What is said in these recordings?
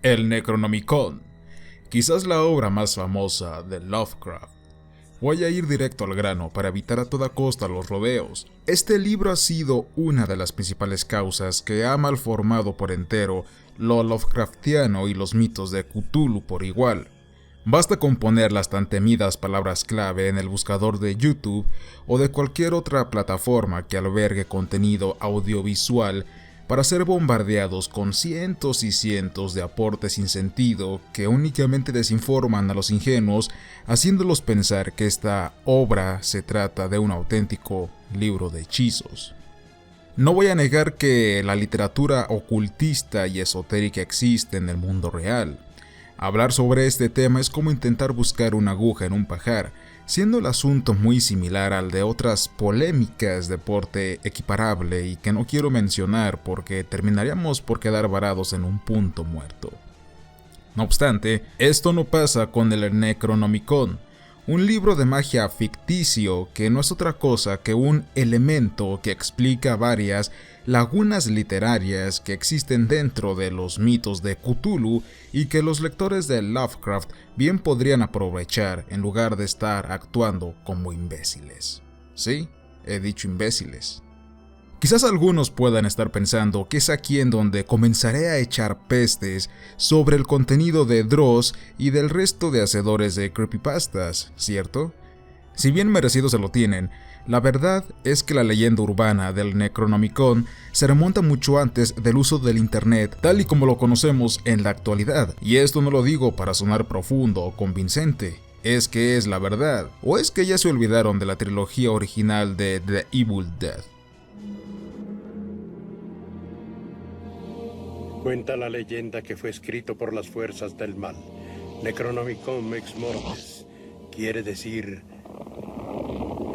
El Necronomicon, quizás la obra más famosa de Lovecraft. Voy a ir directo al grano para evitar a toda costa los rodeos. Este libro ha sido una de las principales causas que ha malformado por entero lo Lovecraftiano y los mitos de Cthulhu por igual. Basta con poner las tan temidas palabras clave en el buscador de YouTube o de cualquier otra plataforma que albergue contenido audiovisual para ser bombardeados con cientos y cientos de aportes sin sentido que únicamente desinforman a los ingenuos, haciéndolos pensar que esta obra se trata de un auténtico libro de hechizos. No voy a negar que la literatura ocultista y esotérica existe en el mundo real. Hablar sobre este tema es como intentar buscar una aguja en un pajar, siendo el asunto muy similar al de otras polémicas de porte equiparable y que no quiero mencionar porque terminaríamos por quedar varados en un punto muerto. No obstante, esto no pasa con el Necronomicon, un libro de magia ficticio que no es otra cosa que un elemento que explica varias lagunas literarias que existen dentro de los mitos de Cthulhu y que los lectores de Lovecraft bien podrían aprovechar en lugar de estar actuando como imbéciles. Sí, he dicho imbéciles. Quizás algunos puedan estar pensando que es aquí en donde comenzaré a echar pestes sobre el contenido de Dross y del resto de hacedores de creepypastas, ¿cierto? Si bien merecido se lo tienen, la verdad es que la leyenda urbana del Necronomicon se remonta mucho antes del uso del internet tal y como lo conocemos en la actualidad, y esto no lo digo para sonar profundo o convincente. ¿Es que es la verdad? ¿O es que ya se olvidaron de la trilogía original de The Evil Dead? Cuenta la leyenda que fue escrito por las fuerzas del mal. Necronomicon Ex Mortis quiere decir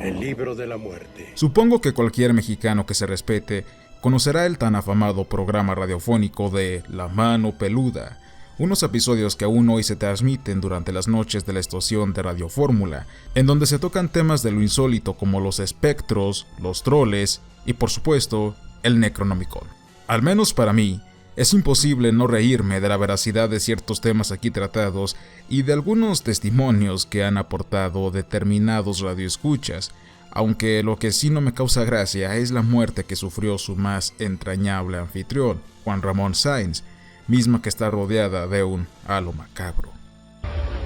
el libro de la muerte. Supongo que cualquier mexicano que se respete conocerá el tan afamado programa radiofónico de La Mano Peluda, unos episodios que aún hoy se transmiten durante las noches de la estación de Radio Fórmula, en donde se tocan temas de lo insólito como los espectros, los troles y por supuesto el Necronomicon. Al menos para mí, es imposible no reírme de la veracidad de ciertos temas aquí tratados y de algunos testimonios que han aportado determinados radioescuchas, aunque lo que sí no me causa gracia es la muerte que sufrió su más entrañable anfitrión, Juan Ramón Sáenz, misma que está rodeada de un halo macabro.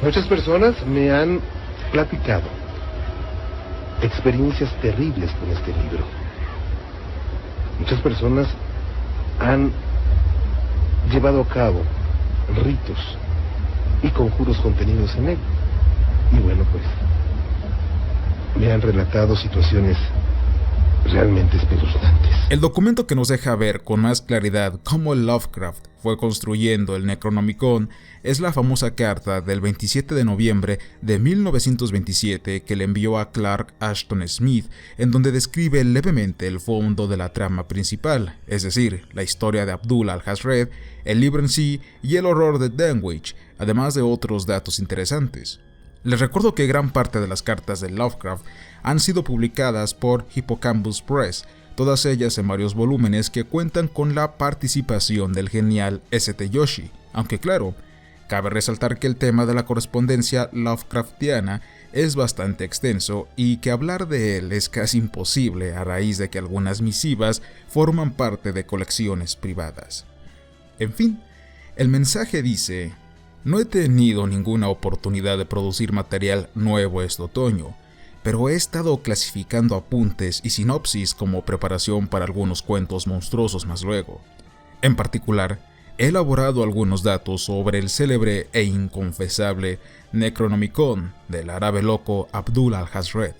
Muchas personas me han platicado experiencias terribles con este libro. Muchas personas han llevado a cabo ritos y conjuros contenidos en él. Y bueno, pues me han relatado situaciones realmente espeluznantes. El documento que nos deja ver con más claridad cómo Lovecraft fue construyendo el Necronomicon es la famosa carta del 27 de noviembre de 1927 que le envió a Clark Ashton Smith, en donde describe levemente el fondo de la trama principal, es decir, la historia de Abdul al-Hazred, el libro en sí y el horror de Dunwich, además de otros datos interesantes. Les recuerdo que gran parte de las cartas de Lovecraft han sido publicadas por Hippocampus Press, todas ellas en varios volúmenes que cuentan con la participación del genial St. Joshi, aunque claro, cabe resaltar que el tema de la correspondencia Lovecraftiana es bastante extenso y que hablar de él es casi imposible a raíz de que algunas misivas forman parte de colecciones privadas. En fin, el mensaje dice: no he tenido ninguna oportunidad de producir material nuevo este otoño, pero he estado clasificando apuntes y sinopsis como preparación para algunos cuentos monstruosos más luego. En particular, he elaborado algunos datos sobre el célebre e inconfesable Necronomicon del árabe loco Abdul al-Hazred.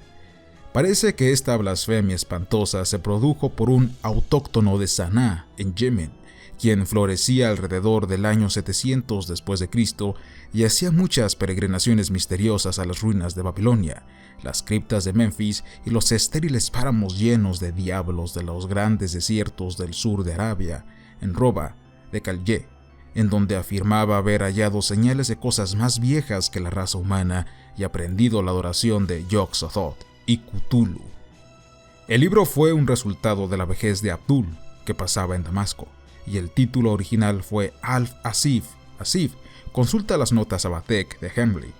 Parece que esta blasfemia espantosa se produjo por un autóctono de Sanaa, en Yemen, quien florecía alrededor del año 700 después de Cristo y hacía muchas peregrinaciones misteriosas a las ruinas de Babilonia, las criptas de Memphis y los estériles páramos llenos de diablos de los grandes desiertos del sur de Arabia, en Roba de Calye, en donde afirmaba haber hallado señales de cosas más viejas que la raza humana y aprendido la adoración de Yog-Sothoth y Cthulhu. El libro fue un resultado de la vejez de Abdul, que pasaba en Damasco, y el título original fue Alf Asif, Al-Asif. Consulta las notas Abatek de Henley.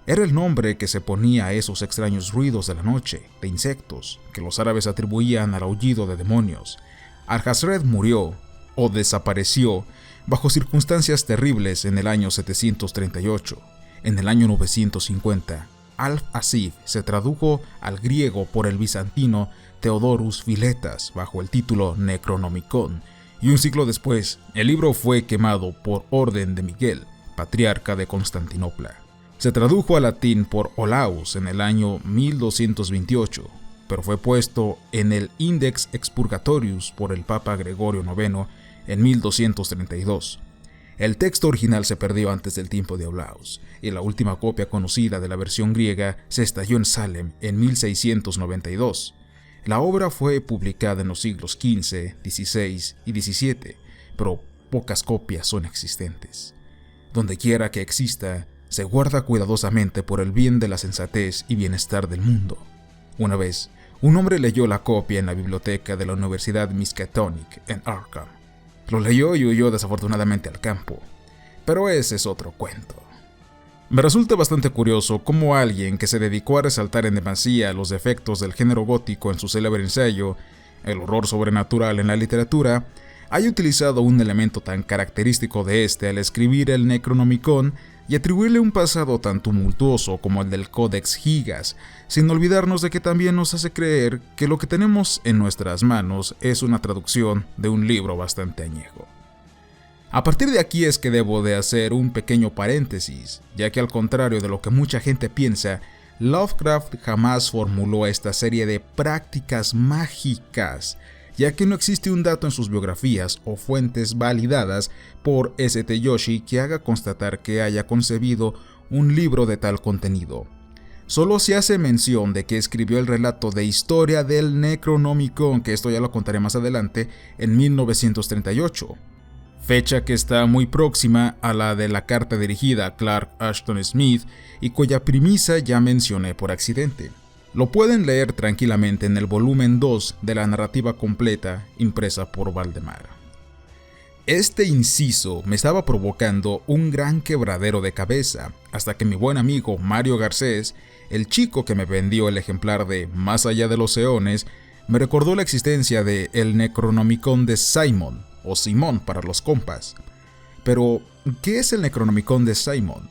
Era el nombre que se ponía a esos extraños ruidos de la noche, de insectos, que los árabes atribuían al aullido de demonios. Al-Hazred murió, o desapareció, bajo circunstancias terribles en el año 738. En el año 950, Al-Asif se tradujo al griego por el bizantino Theodorus Philetas bajo el título Necronomicon, y un siglo después, el libro fue quemado por orden de Miguel, patriarca de Constantinopla. Se tradujo al latín por Olaus en el año 1228, pero fue puesto en el Index Expurgatorius por el Papa Gregorio IX en 1232. El texto original se perdió antes del tiempo de Olaus, y la última copia conocida de la versión griega se estalló en Salem en 1692. La obra fue publicada en los siglos XV, XVI y XVII, pero pocas copias son existentes. Donde quiera que exista, se guarda cuidadosamente por el bien de la sensatez y bienestar del mundo. Una vez, un hombre leyó la copia en la biblioteca de la Universidad Miskatonic en Arkham. Lo leyó y huyó desafortunadamente al campo, pero ese es otro cuento. Me resulta bastante curioso cómo alguien que se dedicó a resaltar en demasía los defectos del género gótico en su célebre ensayo, El horror sobrenatural en la literatura, haya utilizado un elemento tan característico de este al escribir el Necronomicon y atribuirle un pasado tan tumultuoso como el del Codex Gigas, sin olvidarnos de que también nos hace creer que lo que tenemos en nuestras manos es una traducción de un libro bastante añejo. A partir de aquí es que debo de hacer un pequeño paréntesis, ya que al contrario de lo que mucha gente piensa, Lovecraft jamás formuló esta serie de prácticas mágicas, ya que no existe un dato en sus biografías o fuentes validadas por St. Joshi que haga constatar que haya concebido un libro de tal contenido. Solo se hace mención de que escribió el relato de historia del Necronomicon, que esto ya lo contaré más adelante, en 1938. Fecha que está muy próxima a la de la carta dirigida a Clark Ashton Smith y cuya premisa ya mencioné por accidente. Lo pueden leer tranquilamente en el volumen 2 de la narrativa completa impresa por Valdemar. Este inciso me estaba provocando un gran quebradero de cabeza hasta que mi buen amigo Mario Garcés, el chico que me vendió el ejemplar de Más allá de los eones, me recordó la existencia de el Necronomicon de Simon, o Simón para los compas. Pero, ¿qué es el Necronomicon de Simon?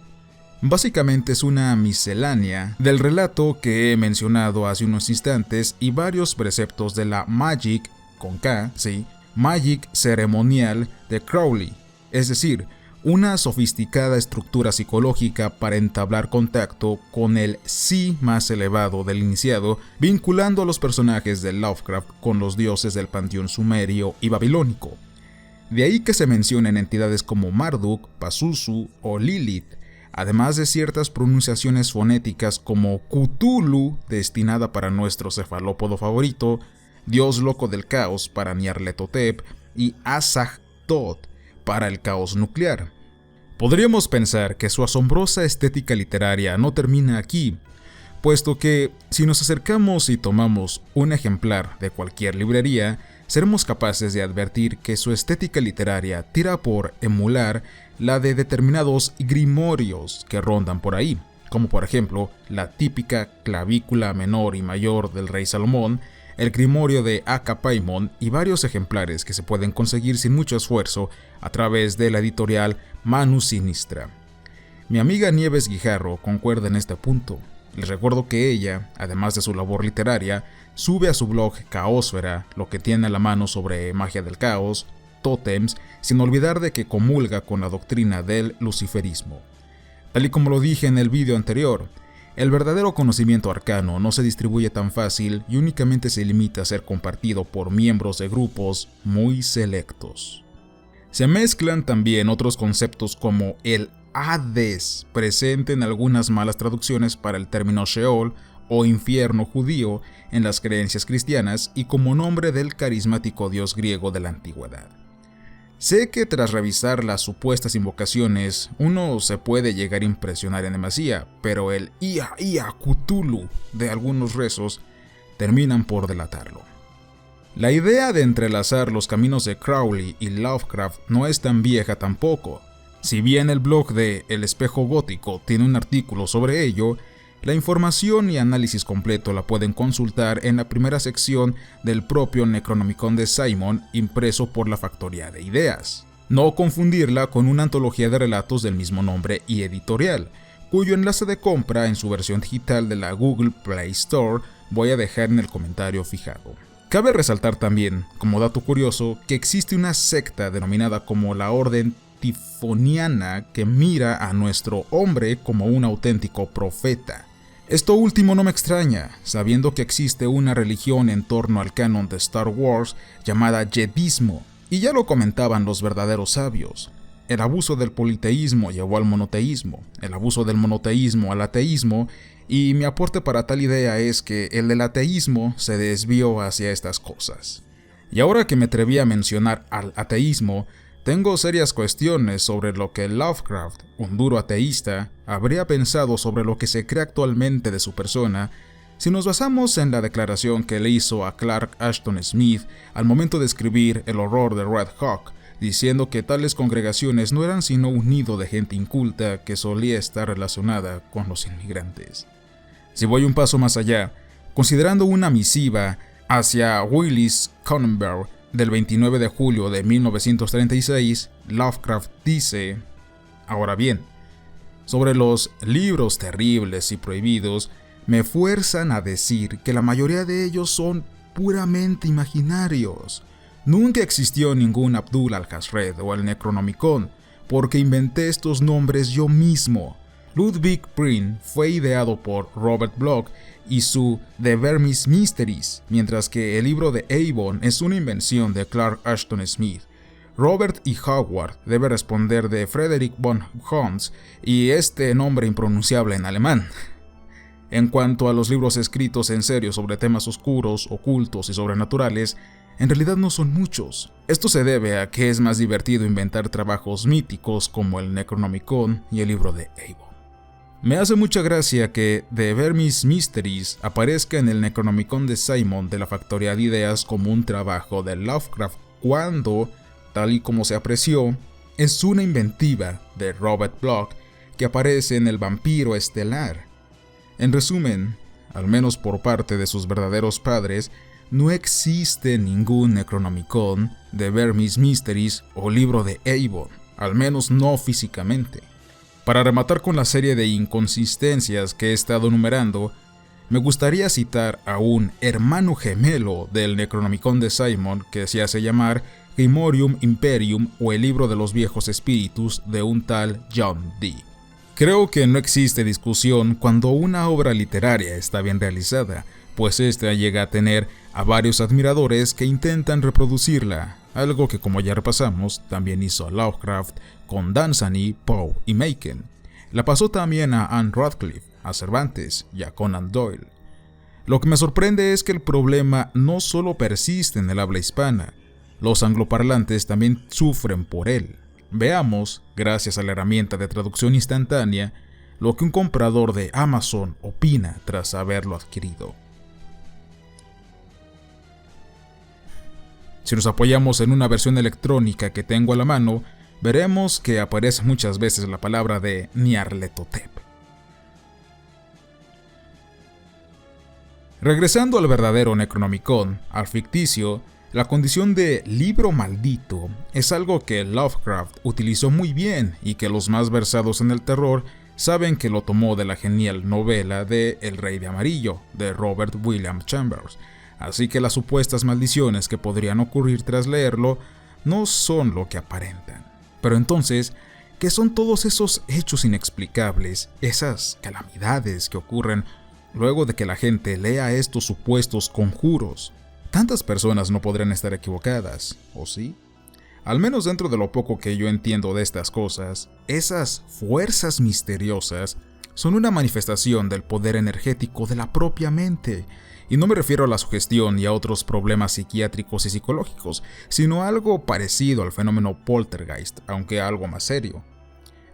Básicamente es una miscelánea del relato que he mencionado hace unos instantes y varios preceptos de la Magic, con K, sí, Magic ceremonial de Crowley, es decir, una sofisticada estructura psicológica para entablar contacto con el sí más elevado del iniciado, vinculando a los personajes de Lovecraft con los dioses del panteón sumerio y babilónico. De ahí que se mencionen entidades como Marduk, Pazuzu o Lilith, además de ciertas pronunciaciones fonéticas como Cthulhu, destinada para nuestro cefalópodo favorito, Dios loco del caos para Nyarlathotep y Azag-Thot para el caos nuclear. Podríamos pensar que su asombrosa estética literaria no termina aquí, puesto que si nos acercamos y tomamos un ejemplar de cualquier librería, seremos capaces de advertir que su estética literaria tira por emular la de determinados grimorios que rondan por ahí, como por ejemplo la típica clavícula menor y mayor del rey Salomón, el grimorio de Acapaimon y varios ejemplares que se pueden conseguir sin mucho esfuerzo a través de la editorial Manu Sinistra. Mi amiga Nieves Guijarro concuerda en este punto. Les recuerdo que ella, además de su labor literaria, sube a su blog Caosfera lo que tiene a la mano sobre magia del caos, tótems, sin olvidar de que comulga con la doctrina del luciferismo. Tal y como lo dije en el vídeo anterior, el verdadero conocimiento arcano no se distribuye tan fácil y únicamente se limita a ser compartido por miembros de grupos muy selectos. Se mezclan también otros conceptos como el Hades, presente en algunas malas traducciones para el término Sheol o infierno judío en las creencias cristianas y como nombre del carismático dios griego de la antigüedad. Sé que tras revisar las supuestas invocaciones, uno se puede llegar a impresionar en demasía, pero el Ia Cthulhu de algunos rezos terminan por delatarlo. La idea de entrelazar los caminos de Crowley y Lovecraft no es tan vieja tampoco. Si bien el blog de El Espejo Gótico tiene un artículo sobre ello, la información y análisis completo la pueden consultar en la primera sección del propio Necronomicon de Simon, impreso por la Factoría de Ideas. No confundirla con una antología de relatos del mismo nombre y editorial, cuyo enlace de compra en su versión digital de la Google Play Store voy a dejar en el comentario fijado. Cabe resaltar también, como dato curioso, que existe una secta denominada como la Orden Tifoniana que mira a nuestro hombre como un auténtico profeta. Esto último no me extraña, sabiendo que existe una religión en torno al canon de Star Wars llamada Jedismo, y ya lo comentaban los verdaderos sabios. El abuso del politeísmo llevó al monoteísmo, el abuso del monoteísmo al ateísmo, y mi aporte para tal idea es que el del ateísmo se desvió hacia estas cosas. Y ahora que me atreví a mencionar al ateísmo, tengo serias cuestiones sobre lo que Lovecraft, un duro ateísta, habría pensado sobre lo que se cree actualmente de su persona si nos basamos en la declaración que le hizo a Clark Ashton Smith al momento de escribir El horror de Red Hawk, diciendo que tales congregaciones no eran sino un nido de gente inculta que solía estar relacionada con los inmigrantes. Si voy un paso más allá, considerando una misiva hacia Willis Cronenberg del 29 de julio de 1936, Lovecraft dice: ahora bien, sobre los libros terribles y prohibidos, me fuerzan a decir que la mayoría de ellos son puramente imaginarios. Nunca existió ningún Abdul al-Hazred o el Necronomicon, porque inventé estos nombres yo mismo. Ludwig Prien fue ideado por Robert Bloch y su The Vermis Mysteries, mientras que el libro de Avon es una invención de Clark Ashton Smith. Robert E. Howard debe responder de Frederick von Hans y este nombre impronunciable en alemán. En cuanto a los libros escritos en serio sobre temas oscuros, ocultos y sobrenaturales, en realidad no son muchos. Esto se debe a que es más divertido inventar trabajos míticos como el Necronomicon y el libro de Avon. Me hace mucha gracia que The Vermis Mysteries aparezca en el Necronomicon de Simon de la Factoría de Ideas como un trabajo de Lovecraft cuando, tal y como se apreció, es una inventiva de Robert Bloch que aparece en El Vampiro Estelar. En resumen, al menos por parte de sus verdaderos padres, no existe ningún Necronomicon, The Vermis Mysteries o libro de Avon, al menos no físicamente. Para rematar con la serie de inconsistencias que he estado enumerando, me gustaría citar a un hermano gemelo del Necronomicon de Simon que se hace llamar Grimorium Imperium o el libro de los viejos espíritus de un tal John Dee. Creo que no existe discusión cuando una obra literaria está bien realizada, pues ésta llega a tener a varios admiradores que intentan reproducirla, algo que, como ya repasamos, también hizo Lovecraft con Dunsany, Poe y Machen. La pasó también a Anne Radcliffe, a Cervantes y a Conan Doyle. Lo que me sorprende es que el problema no solo persiste en el habla hispana, los angloparlantes también sufren por él. Veamos, gracias a la herramienta de traducción instantánea, lo que un comprador de Amazon opina tras haberlo adquirido. Si nos apoyamos en una versión electrónica que tengo a la mano, veremos que aparece muchas veces la palabra de Nyarlathotep. Regresando al verdadero Necronomicon, al ficticio, la condición de libro maldito es algo que Lovecraft utilizó muy bien y que los más versados en el terror saben que lo tomó de la genial novela de El Rey de Amarillo, de Robert William Chambers. Así que las supuestas maldiciones que podrían ocurrir tras leerlo no son lo que aparentan. Pero entonces, ¿qué son todos esos hechos inexplicables, esas calamidades que ocurren luego de que la gente lea estos supuestos conjuros? Tantas personas no podrían estar equivocadas, ¿o sí? Al menos dentro de lo poco que yo entiendo de estas cosas, esas fuerzas misteriosas son una manifestación del poder energético de la propia mente. Y no me refiero a la sugestión y a otros problemas psiquiátricos y psicológicos, sino a algo parecido al fenómeno poltergeist, aunque algo más serio.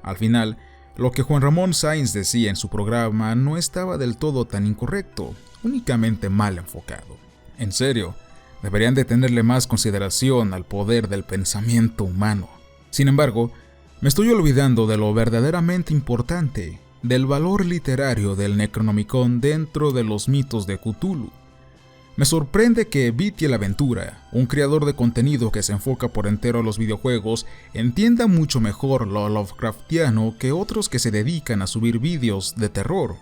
Al final, lo que Juan Ramón Sáenz decía en su programa no estaba del todo tan incorrecto, únicamente mal enfocado. En serio, deberían de tenerle más consideración al poder del pensamiento humano. Sin embargo, Me estoy olvidando de lo verdaderamente importante, del valor literario del Necronomicon dentro de los mitos de Cthulhu. Me sorprende que Vitiel Aventura, un creador de contenido que se enfoca por entero a los videojuegos, entienda mucho mejor lo Lovecraftiano que otros que se dedican a subir vídeos de terror.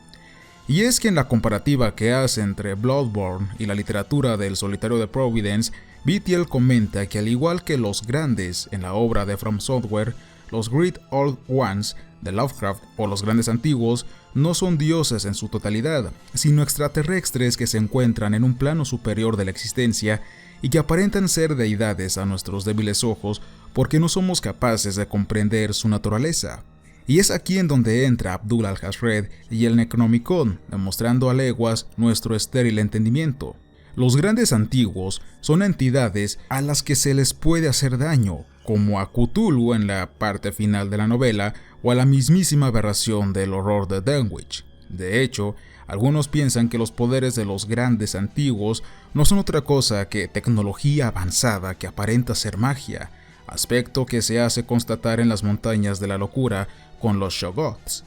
Y es que en la comparativa que hace entre Bloodborne y la literatura del Solitario de Providence, Vitiel comenta que al igual que los grandes en la obra de From Software, los Great Old Ones de Lovecraft o los grandes antiguos no son dioses en su totalidad, sino extraterrestres que se encuentran en un plano superior de la existencia y que aparentan ser deidades a nuestros débiles ojos porque no somos capaces de comprender su naturaleza. Y es aquí en donde entra Abdul Al-Hashred y el Necronomicon, demostrando a leguas nuestro estéril entendimiento. Los grandes antiguos son entidades a las que se les puede hacer daño, como a Cthulhu en la parte final de la novela o a la mismísima aberración del horror de Dunwich. De hecho, algunos piensan que los poderes de los grandes antiguos no son otra cosa que tecnología avanzada que aparenta ser magia, aspecto que se hace constatar en las montañas de la locura con los Shoggoths.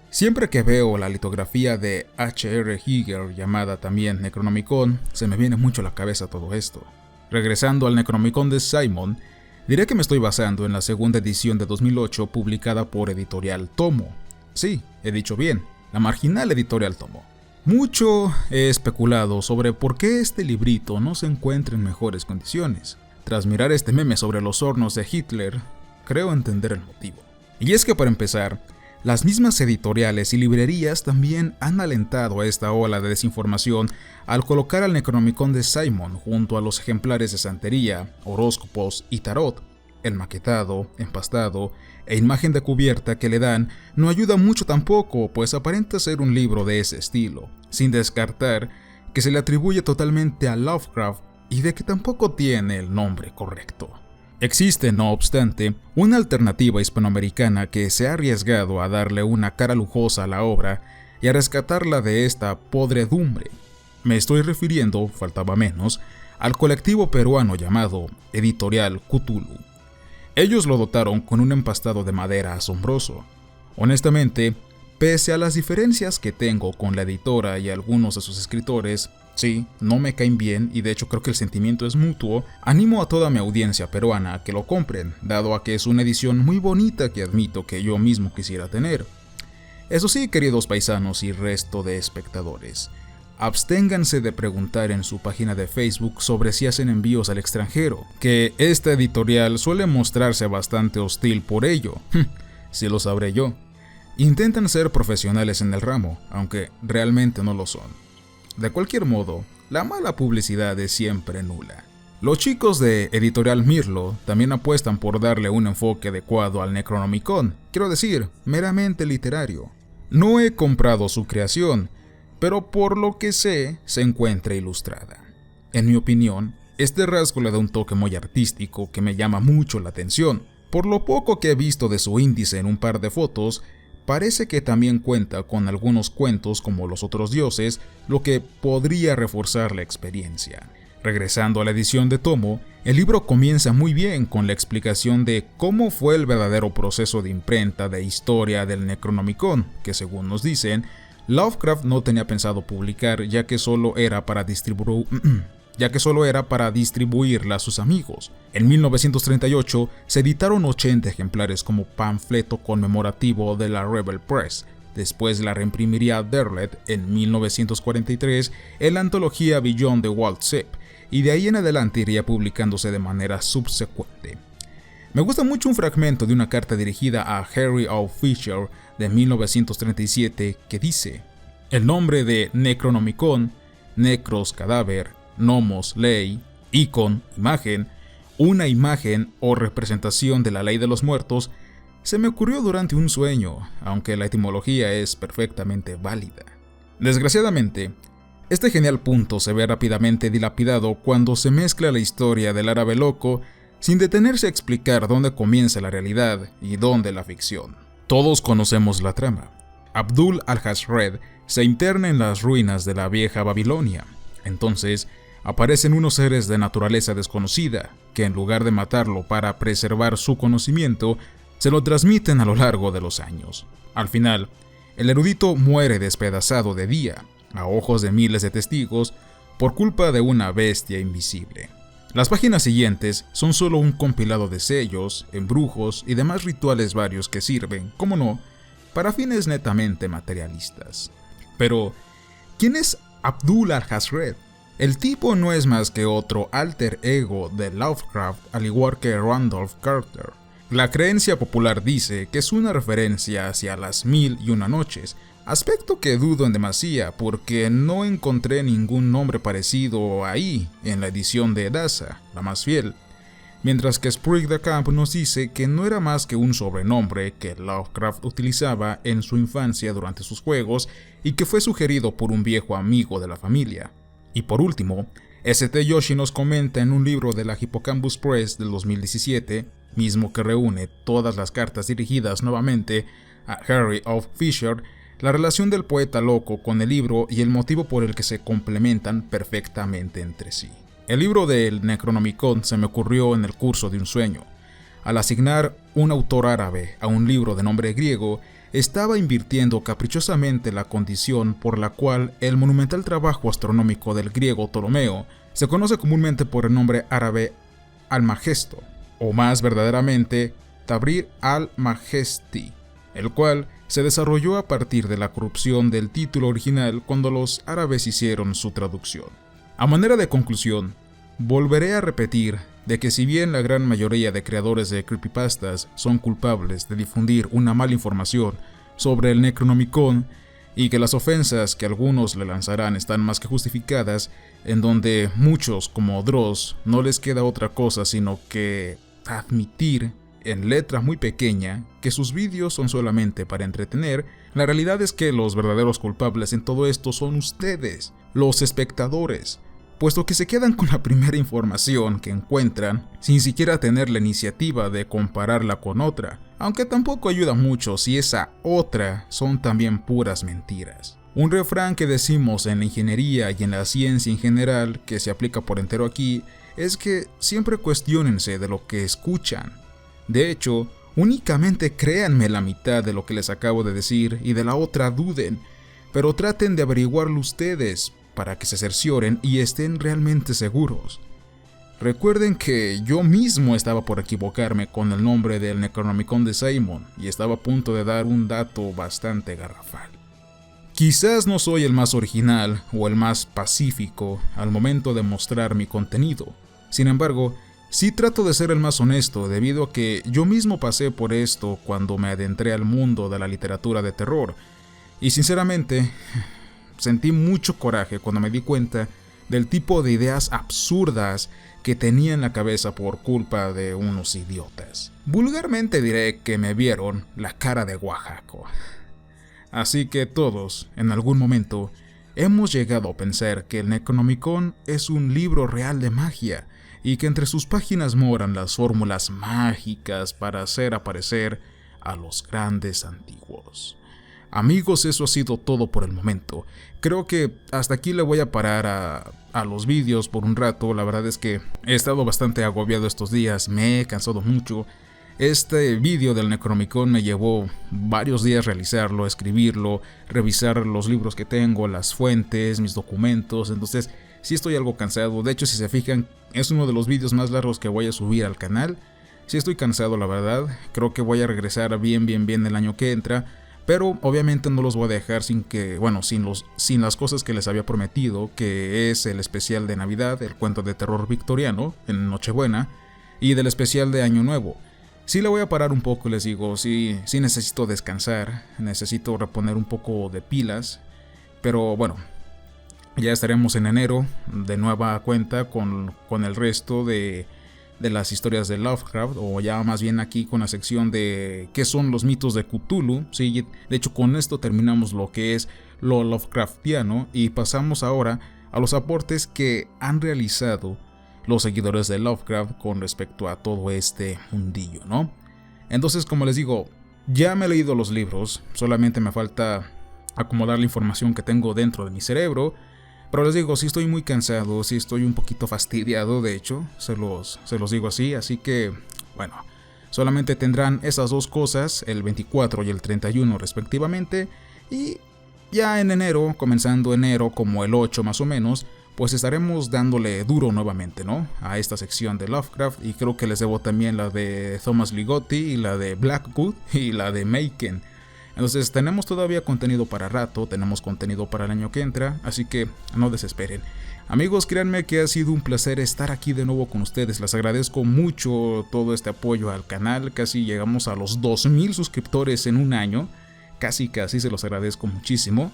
Siempre que veo la litografía de H.R. Giger, llamada también Necronomicon, se me viene mucho a la cabeza todo esto. Regresando al Necronomicon de Simon, diré que me estoy basando en la segunda edición de 2008 publicada por Editorial Tomo. Sí, he dicho bien, la marginal Editorial Tomo. Mucho he especulado sobre por qué este librito no se encuentra en mejores condiciones. Tras mirar este meme sobre los hornos de Hitler, creo entender el motivo. Y es que para empezar, las mismas editoriales y librerías también han alentado a esta ola de desinformación al colocar al Necronomicon de Simon junto a los ejemplares de santería, horóscopos y tarot. El maquetado, empastado e imagen de cubierta que le dan no ayuda mucho tampoco, pues aparenta ser un libro de ese estilo, sin descartar que se le atribuye totalmente a Lovecraft y de que tampoco tiene el nombre correcto. Existe, no obstante, una alternativa hispanoamericana que se ha arriesgado a darle una cara lujosa a la obra y a rescatarla de esta podredumbre. Me estoy refiriendo, faltaba menos, al colectivo peruano llamado Editorial Cthulhu. Ellos lo dotaron con un empastado de madera asombroso. Honestamente, pese a las diferencias que tengo con la editora y algunos de sus escritores, sí, no me caen bien y de hecho creo que el sentimiento es mutuo, animo a toda mi audiencia peruana a que lo compren, dado a que es una edición muy bonita que admito que yo mismo quisiera tener. Eso sí, queridos paisanos y resto de espectadores, absténganse de preguntar en su página de Facebook sobre si hacen envíos al extranjero, que esta editorial suele mostrarse bastante hostil por ello. Si lo sabré yo. Intentan ser profesionales en el ramo, aunque realmente no lo son. De cualquier modo, la mala publicidad es siempre nula. Los chicos de Editorial Mirlo también apuestan por darle un enfoque adecuado al Necronomicon, quiero decir, meramente literario. No he comprado su creación, pero por lo que sé, se encuentra ilustrada. En mi opinión, este rasgo le da un toque muy artístico que me llama mucho la atención. Por lo poco que he visto de su índice en un par de fotos, parece que también cuenta con algunos cuentos como Los Otros Dioses, lo que podría reforzar la experiencia. Regresando a la edición de Tomo, el libro comienza muy bien con la explicación de cómo fue el verdadero proceso de imprenta de historia del Necronomicon, que según nos dicen, Lovecraft no tenía pensado publicar ya que solo era para distribuirla a sus amigos. En 1938 se editaron 80 ejemplares como panfleto conmemorativo de la Rebel Press. Después la reimprimiría Derlet en 1943 en la antología Beyond the Walled Ship, y de ahí en adelante iría publicándose de manera subsecuente. Me gusta mucho un fragmento de una carta dirigida a Harry O. Fisher de 1937 que dice: el nombre de Necronomicon, Necros cadáver, Nomos ley, Icon imagen, una imagen o representación de la ley de los muertos, se me ocurrió durante un sueño, aunque la etimología es perfectamente válida. Desgraciadamente, este genial punto se ve rápidamente dilapidado cuando se mezcla la historia del árabe loco sin detenerse a explicar dónde comienza la realidad y dónde la ficción. Todos conocemos la trama. Abdul Al-Hashred se interna en las ruinas de la vieja Babilonia. Entonces, aparecen unos seres de naturaleza desconocida, que en lugar de matarlo para preservar su conocimiento, se lo transmiten a lo largo de los años. Al final, el erudito muere despedazado de día, a ojos de miles de testigos, por culpa de una bestia invisible. Las páginas siguientes son solo un compilado de sellos, embrujos y demás rituales varios que sirven, como no, para fines netamente materialistas. Pero, ¿quién es Abdul al-Hazred? El tipo no es más que otro alter ego de Lovecraft, al igual que Randolph Carter. La creencia popular dice que es una referencia hacia las 1001 noches, aspecto que dudo en demasía porque no encontré ningún nombre parecido ahí en la edición de Edasa, la más fiel, mientras que Sprig de Camp nos dice que no era más que un sobrenombre que Lovecraft utilizaba en su infancia durante sus juegos y que fue sugerido por un viejo amigo de la familia. Y por último, St. Yoshi nos comenta en un libro de la Hippocampus Press del 2017, mismo que reúne todas las cartas dirigidas nuevamente a Harry of Fisher, la relación del poeta loco con el libro y el motivo por el que se complementan perfectamente entre sí. El libro del Necronomicon se me ocurrió en el curso de un sueño. Al asignar un autor árabe a un libro de nombre griego, estaba invirtiendo caprichosamente la condición por la cual el monumental trabajo astronómico del griego Ptolomeo se conoce comúnmente por el nombre árabe Almagesto, o más verdaderamente Tabrir al-Majesti, el cual se desarrolló a partir de la corrupción del título original cuando los árabes hicieron su traducción. A manera de conclusión, volveré a repetir de que si bien la gran mayoría de creadores de creepypastas son culpables de difundir una mala información sobre el Necronomicon y que las ofensas que algunos le lanzarán están más que justificadas, en donde muchos como Dross no les queda otra cosa sino que admitir en letra muy pequeña que sus vídeos son solamente para entretener, la realidad es que los verdaderos culpables en todo esto son ustedes, los espectadores, puesto que se quedan con la primera información que encuentran sin siquiera tener la iniciativa de compararla con otra, aunque tampoco ayuda mucho si esa otra son también puras mentiras. Un refrán que decimos en la ingeniería y en la ciencia en general, que se aplica por entero aquí, es que siempre cuestiónense de lo que escuchan. De hecho, únicamente créanme la mitad de lo que les acabo de decir y de la otra duden, pero traten de averiguarlo ustedes para que se cercioren y estén realmente seguros. Recuerden que yo mismo estaba por equivocarme con el nombre del Necronomicon de Simon y estaba a punto de dar un dato bastante garrafal. Quizás no soy el más original o el más pacífico al momento de mostrar mi contenido, sin embargo, sí trato de ser el más honesto debido a que yo mismo pasé por esto cuando me adentré al mundo de la literatura de terror y sinceramente sentí mucho coraje cuando me di cuenta del tipo de ideas absurdas que tenía en la cabeza por culpa de unos idiotas. Vulgarmente diré que me vieron la cara de Oaxaco. Así que todos, en algún momento, hemos llegado a pensar que el Necronomicon es un libro real de magia y que entre sus páginas moran las fórmulas mágicas para hacer aparecer a los grandes antiguos. Amigos, eso ha sido todo por el momento. Creo que hasta aquí le voy a parar a los vídeos por un rato. La verdad es que he estado bastante agobiado estos días, me he cansado mucho. Este vídeo del Necronomicon me llevó varios días realizarlo, escribirlo, revisar los libros que tengo, las fuentes, mis documentos, entonces sí estoy algo cansado. De hecho, si se fijan, es uno de los vídeos más largos que voy a subir al canal. Sí estoy cansado, la verdad. Creo que voy a regresar bien el año que entra. Pero obviamente no los voy a dejar sin las cosas que les había prometido, que es el especial de Navidad, el cuento de terror victoriano en Nochebuena, y del especial de Año Nuevo. Sí le voy a parar un poco, les digo, sí necesito descansar, necesito reponer un poco de pilas, pero bueno, ya estaremos en enero de nueva cuenta con el resto de las historias de Lovecraft, o ya más bien aquí con la sección de qué son los mitos de Cthulhu. Sí, de hecho con esto terminamos lo que es lo Lovecraftiano y pasamos ahora a los aportes que han realizado los seguidores de Lovecraft con respecto a todo este mundillo, ¿no? Entonces, como les digo, ya me he leído los libros, solamente me falta acomodar la información que tengo dentro de mi cerebro. Pero les digo, sí estoy muy cansado, sí estoy un poquito fastidiado, de hecho, se los digo así que, bueno, Solamente tendrán esas dos cosas, el 24 y el 31 respectivamente, y ya en enero, comenzando enero como el 8 más o menos, pues estaremos dándole duro nuevamente, ¿no? A esta sección de Lovecraft, y creo que les debo también la de Thomas Ligotti y la de Blackwood y la de Machen. Entonces tenemos todavía contenido para rato, tenemos contenido para el año que entra, así que no desesperen. Amigos, créanme que ha sido un placer estar aquí de nuevo con ustedes. Les agradezco mucho todo este apoyo al canal. Casi llegamos a los 2000 suscriptores en un año. Casi se los agradezco muchísimo.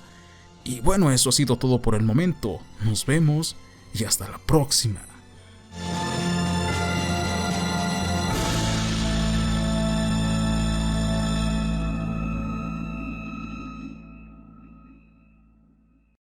Y bueno, eso ha sido todo por el momento. Nos vemos y hasta la próxima.